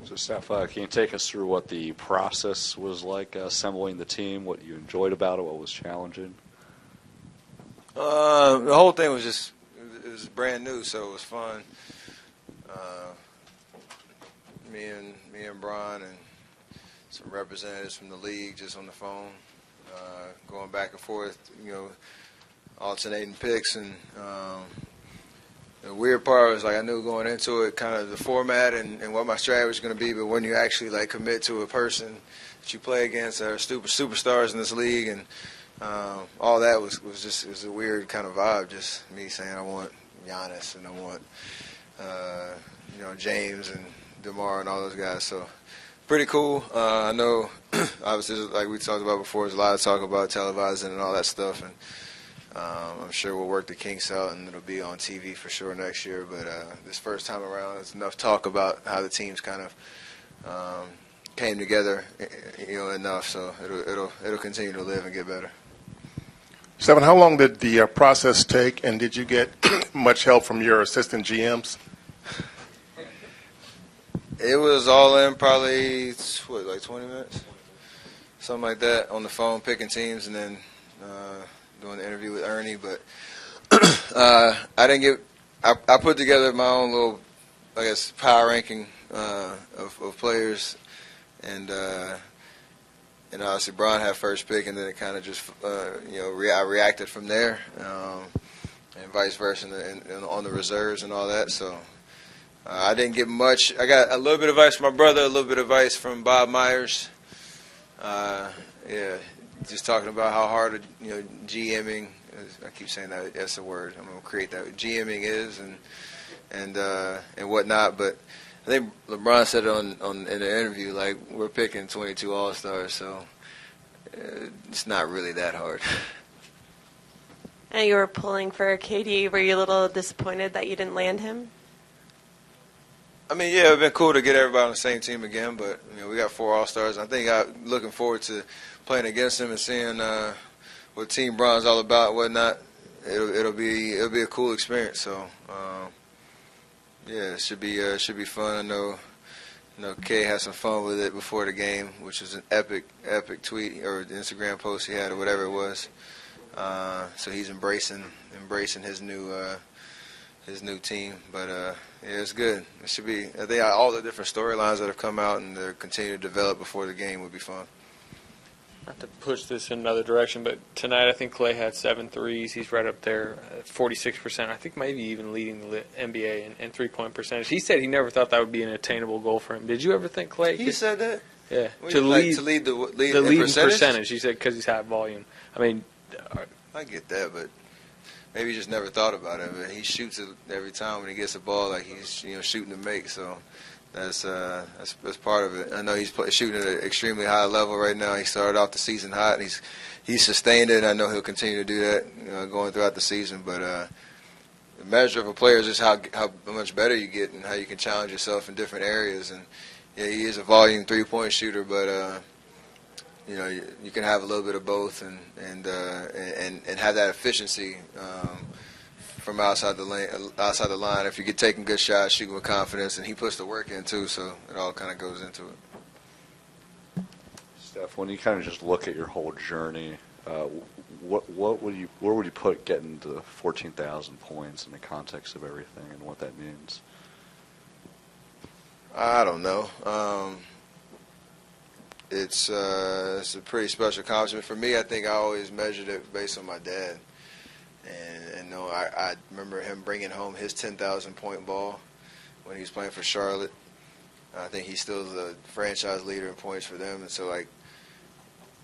So, Steph, can you take us through what the process was like assembling the team, what you enjoyed about it, what was challenging? The whole thing was just, it was brand new, so it was fun. Me and Bron and some representatives from the league just on the phone, going back and forth, alternating picks. And the weird part was, like, I knew going into it kind of the format and what my strategy was going to be, but when you actually, like, commit to a person that you play against that are superstars in this league, and all that was just, it was a weird kind of vibe, just me saying I want Giannis and I want James and DeMar and all those guys. So pretty cool. I know, obviously, like we talked about before, there's a lot of talk about televising and all that stuff, and I'm sure we'll work the kinks out and it'll be on TV for sure next year. But this first time around, there's enough talk about how the teams kind of came together, enough. So it'll continue to live and get better. Stephen, how long did the process take, and did you get much help from your assistant GMs? It was all in probably, like 20 minutes? Something like that, on the phone, picking teams, and then doing the interview with Ernie. But I put together my own little, I guess, power ranking of players, and obviously Bron had first pick, and then it kind of just, I reacted from there, and vice versa, and on the reserves and all that. So I didn't get much. I got a little bit of advice from my brother, a little bit of advice from Bob Myers. Just talking about how hard, GMing. I keep saying that's a word. I'm gonna create that. GMing is and whatnot, but I think LeBron said it in the interview, like, we're picking 22 All-Stars, so it's not really that hard. And you were pulling for KD. Were you a little disappointed that you didn't land him? I mean, yeah, it'd been cool to get everybody on the same team again, but we got 4 All-Stars. I think I'm looking forward to playing against them and seeing what Team Bron's all about and whatnot. It'll be a cool experience. So. Yeah, it should be fun. I know Kay had some fun with it before the game, which was an epic tweet or Instagram post he had or whatever it was. So he's embracing his new team. But yeah, it's good. It should be. I think all the different storylines that have come out and they're continuing to develop before the game would be fun. Not to push this in another direction, but tonight I think Clay had 7 threes. He's right up there, 46%. I think maybe even leading the NBA in three-point percentage. He said he never thought that would be an attainable goal for him. Did you ever think Clay? He said that? Yeah. To lead the lead percentage. He said because he's high volume. I mean, I get that, but maybe he just never thought about it. But he shoots it every time when he gets the ball, like he's shooting to make. So. That's part of it. I know he's shooting at an extremely high level right now. He started off the season hot. And he's sustained it, and I know he'll continue to do that going throughout the season. But the measure of a player is just how much better you get and how you can challenge yourself in different areas. And yeah, he is a volume 3-point shooter, but you can have a little bit of both and have that efficiency. From outside the line, if you get taking good shots, shooting with confidence, and he puts the work in too, so it all kind of goes into it. Steph, when you kind of just look at your whole journey, where would you put getting to 14,000 points in the context of everything and what that means? I don't know. It's a pretty special accomplishment for me. I think I always measured it based on my dad. And I remember him bringing home his 10,000-point ball when he was playing for Charlotte. I think he's still the franchise leader in points for them. And so, like,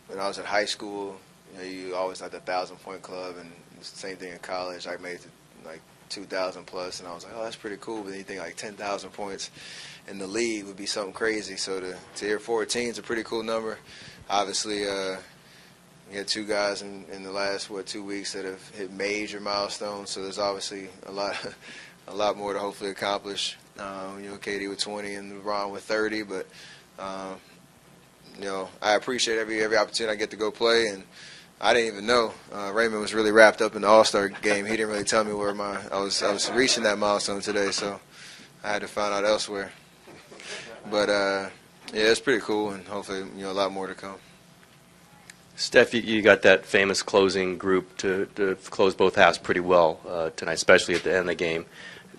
when I was in high school, you always had the 1,000-point club, and it's the same thing in college. I made it to, like, 2,000 plus, and I was like, oh, that's pretty cool. But then you think, like, 10,000 points in the league would be something crazy. So to hear 14 is a pretty cool number. Obviously, we had 2 guys in the last 2 weeks that have hit major milestones. So there's obviously a lot more to hopefully accomplish. KD with 20 and LeBron with 30. But I appreciate every opportunity I get to go play. And I didn't even know Raymond was really wrapped up in the All-Star game. He didn't really tell me where I was reaching that milestone today. So I had to find out elsewhere. But yeah, it's pretty cool, and hopefully a lot more to come. Steph, you got that famous closing group to close both halves pretty well tonight, especially at the end of the game.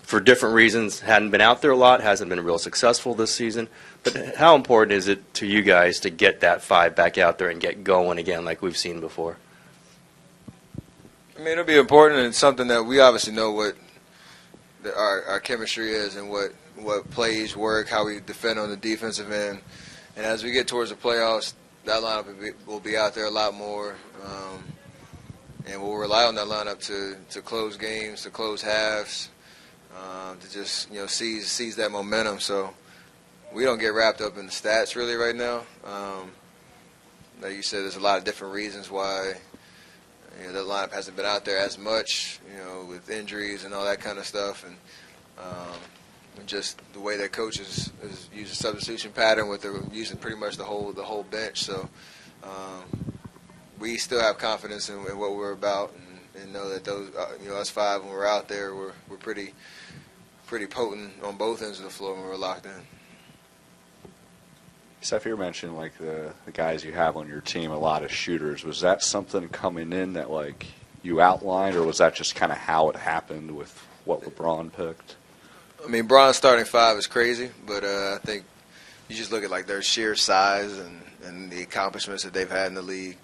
For different reasons, hadn't been out there a lot, hasn't been real successful this season. But how important is it to you guys to get that five back out there and get going again like we've seen before? I mean, it'll be important, and it's something that we obviously know what our chemistry is and what plays work, how we defend on the defensive end. And as we get towards the playoffs, that lineup will be out there a lot more, and we'll rely on that lineup to close games, to close halves, to just seize that momentum. So we don't get wrapped up in the stats really right now. Like you said, there's a lot of different reasons why the lineup hasn't been out there as much, with injuries and all that kind of stuff, and just the way that coaches is using substitution pattern with using pretty much the whole bench. So we still have confidence in what we're about, and know that those us five, when we're out there, we're pretty potent on both ends of the floor when we're locked in. Steph, you mentioned like the guys you have on your team, a lot of shooters. Was that something coming in that like you outlined, or was that just kind of how it happened with what LeBron picked? I mean, Bron's starting five is crazy, but I think you just look at like their sheer size and the accomplishments that they've had in the league.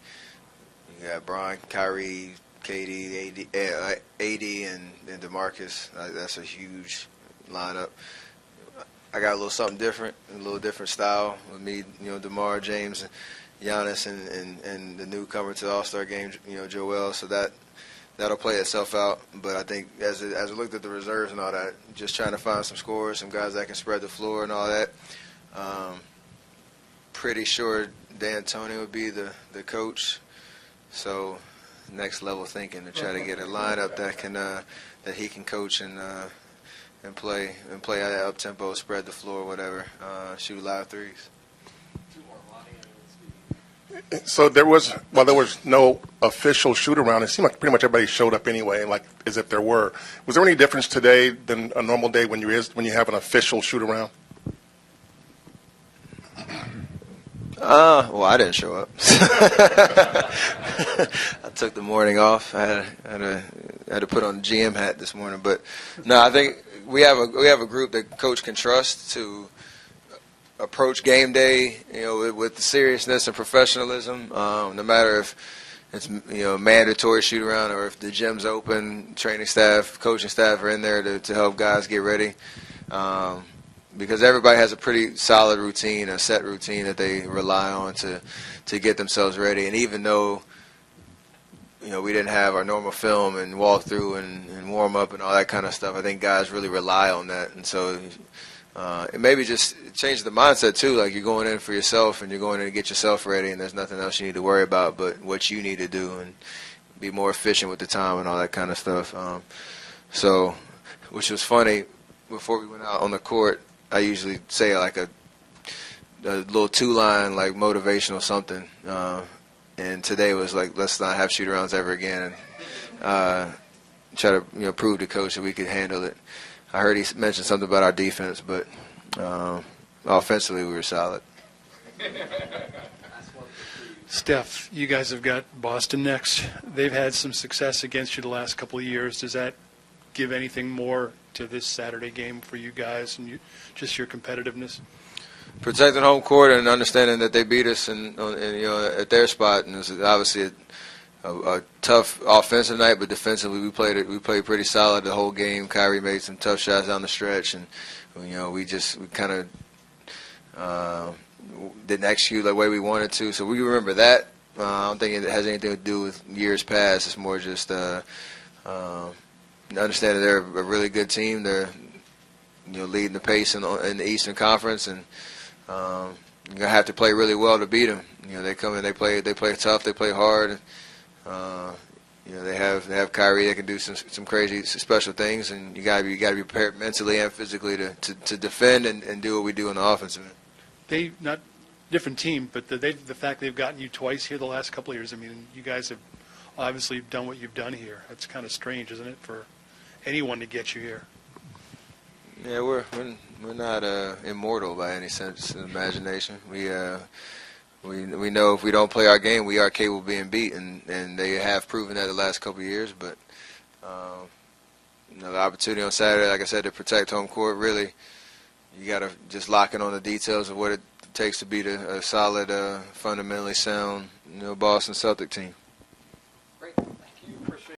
You got Bron, Kyrie, KD, AD, and DeMarcus. That's a huge lineup. I got a little something different, a little different style with me, DeMar, James, and Giannis, and the newcomer to the All-Star game, Joel. So that'll play itself out. But I think as I looked at the reserves and all that, just trying to find some scorers, some guys that can spread the floor and all that. Pretty sure D'Antoni would be the coach. So next level thinking to try to get a lineup that can that he can coach and play at up tempo, spread the floor, whatever, shoot live threes. So there was no official shoot around. It seemed like pretty much everybody showed up anyway, like as if there were. Was there any difference today than a normal day when you have an official shoot around? Well, I didn't show up. I took the morning off. I had to put on the GM hat this morning, but no, I think we have a group that coach can trust to approach game day, with the seriousness and professionalism. No matter if it's mandatory shoot around or if the gym's open, training staff, coaching staff are in there to help guys get ready. Because everybody has a pretty solid routine, a set routine that they rely on to get themselves ready. And even though we didn't have our normal film and walk through and warm up and all that kind of stuff, I think guys really rely on that. And so it maybe just change the mindset too. Like you're going in for yourself and you're going in to get yourself ready, and there's nothing else you need to worry about but what you need to do and be more efficient with the time and all that kind of stuff. So, which was funny, before we went out on the court, I usually say like a little two-line like motivational something, and today was like, let's not have shoot-arounds ever again, and try to prove to coach that we could handle it. I heard he mentioned something about our defense, but offensively we were solid. Steph, you guys have got Boston next. They've had some success against you the last couple of years. Does that give anything more to this Saturday game for you guys and just your competitiveness? Protecting home court and understanding that they beat us and at their spot, and it was obviously a tough offensive night, but defensively we played pretty solid the whole game. Kyrie made some tough shots down the stretch, and we kind of didn't execute the way we wanted to. So we remember that. I don't think it has anything to do with years past. It's more just understanding they're a really good team. They're leading the pace in the Eastern Conference, and you're gonna have to play really well to beat them. They come in, they play tough, they play hard. They have Kyrie that can do some crazy special things, and you gotta be prepared mentally and physically to defend and do what we do in the offensive end. They not different team, but the fact they've gotten you twice here the last couple of years. I mean, you guys have obviously done what you've done here. It's kind of strange, isn't it, for anyone to get you here? Yeah, we're not immortal by any sense of imagination. We know if we don't play our game, we are capable of being beat, and they have proven that the last couple of years. But the opportunity on Saturday, like I said, to protect home court, really, you got to just lock in on the details of what it takes to beat a solid, fundamentally sound, Boston Celtic team.